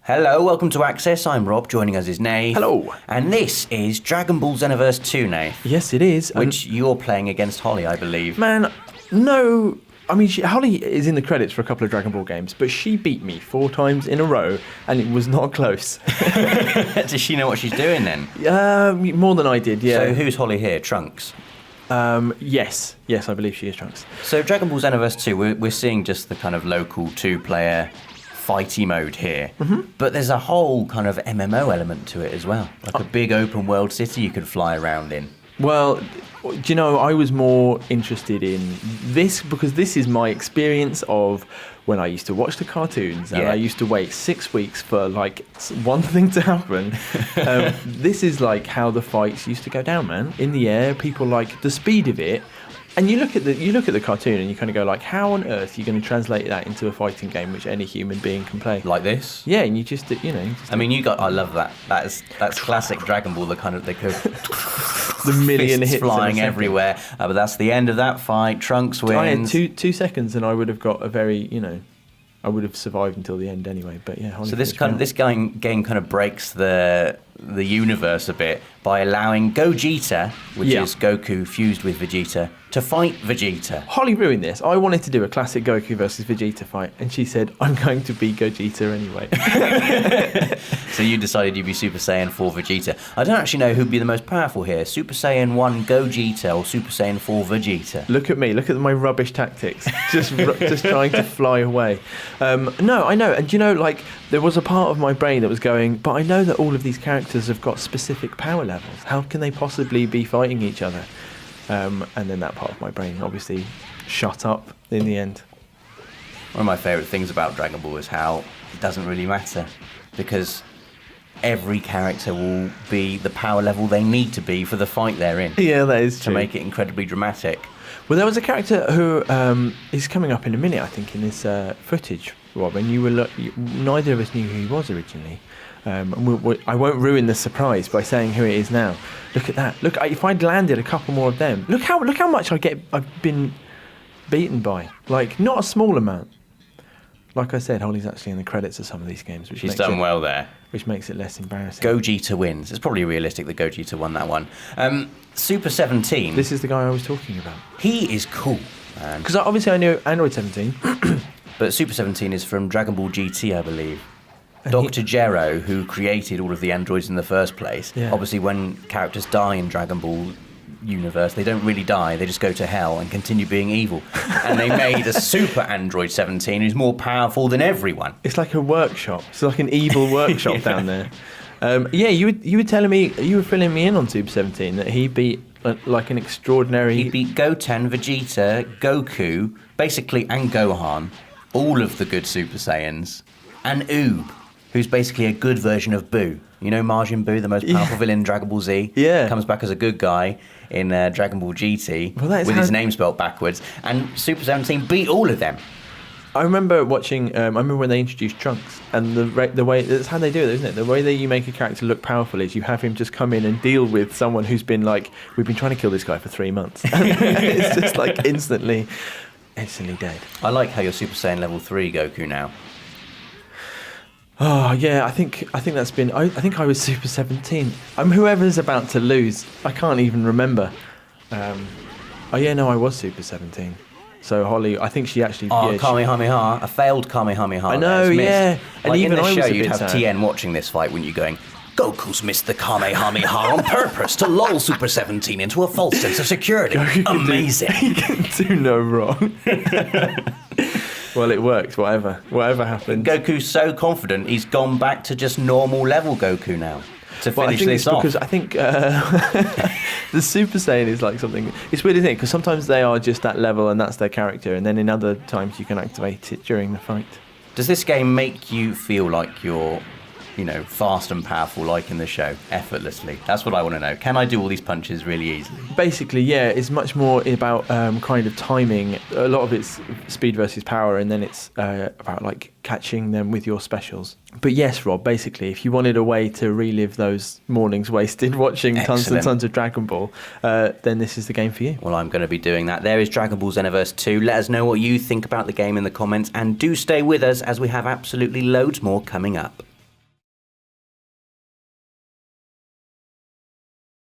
Hello, welcome to Access. I'm Rob. Joining us is Nate. Hello. And this is Dragon Ball Xenoverse 2, Nate. Yes, it is. Which you're playing against Holly, I believe. Man, no. I mean, Holly is in the credits for a couple of Dragon Ball games, but she beat me 4 times in a row, and it was not close. Does she know what she's doing then? More than I did, yeah. So who's Holly here? Trunks? Yes, I believe she is Trunks. So Dragon Ball Xenoverse 2, we're seeing just the kind of local 2-player fighty mode here, but there's a whole kind of MMO element to it as well, like a big open world city you could fly around in. Well, do you know, I was more interested in this because this is my experience of when I used to watch the cartoons and I used to wait 6 weeks for like one thing to happen. This is like how the fights used to go down, man. In the air, people like the speed of it. And you look at the cartoon and you kind of go like, how on earth are you going to translate that into a fighting game which any human being can play? Like this? Yeah, and you just, I mean, I love that. That's classic Dragon Ball. They go the million hits flying everywhere. But that's the end of that fight. Trunks wins. I had 2 seconds and I would have got a very, I would have survived until the end anyway. But yeah. So this game kind of breaks the universe a bit by allowing Gogeta, which is Goku fused with Vegeta, to fight Vegeta. Holly ruined this. I wanted to do a classic Goku versus Vegeta fight, and she said, I'm going to be Gogeta anyway. So you decided you'd be Super Saiyan 4 Vegeta. I don't actually know who'd be the most powerful here, Super Saiyan 1 Gogeta or Super Saiyan 4 Vegeta. Look at me, look at my rubbish tactics, just trying to fly away. No, I know, and there was a part of my brain that was going, but I know that all of these characters have got specific power levels. How can they possibly be fighting each other? And then that part of my brain obviously shut up in the end. One of my favourite things about Dragon Ball is how it doesn't really matter, because every character will be the power level they need to be for the fight they're in. Yeah, that is true. To make it incredibly dramatic. Well, there was a character who is coming up in a minute, I think, in this footage, Rob, and neither of us knew who he was originally. I won't ruin the surprise by saying who it is now. Look at that. Look, if I'd landed a couple more of them, look how much I've been beaten by. Like, not a small amount. Like I said, Holly's actually in the credits of some of these games. She's done well there. Which makes it less embarrassing. Gogeta wins. It's probably realistic that Gogeta won that one. Super 17. This is the guy I was talking about. He is cool. Because obviously I knew Android 17. But Super 17 is from Dragon Ball GT, I believe. Dr. Gero, who created all of the androids in the first place, obviously when characters die in Dragon Ball universe, they don't really die, they just go to hell and continue being evil. And they made a super android 17 who's more powerful than everyone. It's like a workshop. It's like an evil workshop down there. You were telling me, you were filling me in on Super 17, that he beat like an extraordinary... He beat Goten, Vegeta, Goku, basically, and Gohan, all of the good Super Saiyans, and Oob, who's basically a good version of Boo. You know Majin Buu, the most powerful villain in Dragon Ball Z? Yeah. Comes back as a good guy in Dragon Ball GT with his name spelt backwards. And Super 17 beat all of them. I remember watching, I remember when they introduced Trunks, and the way, that's how they do it, isn't it? The way that you make a character look powerful is you have him just come in and deal with someone who's been like, we've been trying to kill this guy for 3 months. And it's just like instantly dead. I like how you're Super Saiyan level 3 Goku now. Oh yeah, I think that's been. I think I was Super 17. I'm whoever's about to lose. I can't even remember. I was Super 17. So Holly, I think she actually. Oh, Kamehameha, a failed Kamehameha. I know, yeah. And like even in the show, you'd have TN watching this fight, wouldn't you? Going, Goku's missed the Kamehameha on purpose to lull Super 17 into a false sense of security. Amazing. He can do no wrong. Well, it worked, whatever happened. Goku's so confident, he's gone back to just normal level Goku now to finish this off. Because I think the Super Saiyan is like something... It's weird, isn't it? Because sometimes they are just that level and that's their character, and then in other times you can activate it during the fight. Does this game make you feel like you're, fast and powerful like in the show, effortlessly? That's what I want to know. Can I do all these punches really easily? Basically, yeah. It's much more about kind of timing. A lot of it's speed versus power, and then it's about like catching them with your specials. But yes, Rob, basically, if you wanted a way to relive those mornings wasted watching tons and tons of Dragon Ball, then this is the game for you. Well, I'm going to be doing that. There is Dragon Ball Xenoverse 2. Let us know what you think about the game in the comments, and do stay with us as we have absolutely loads more coming up.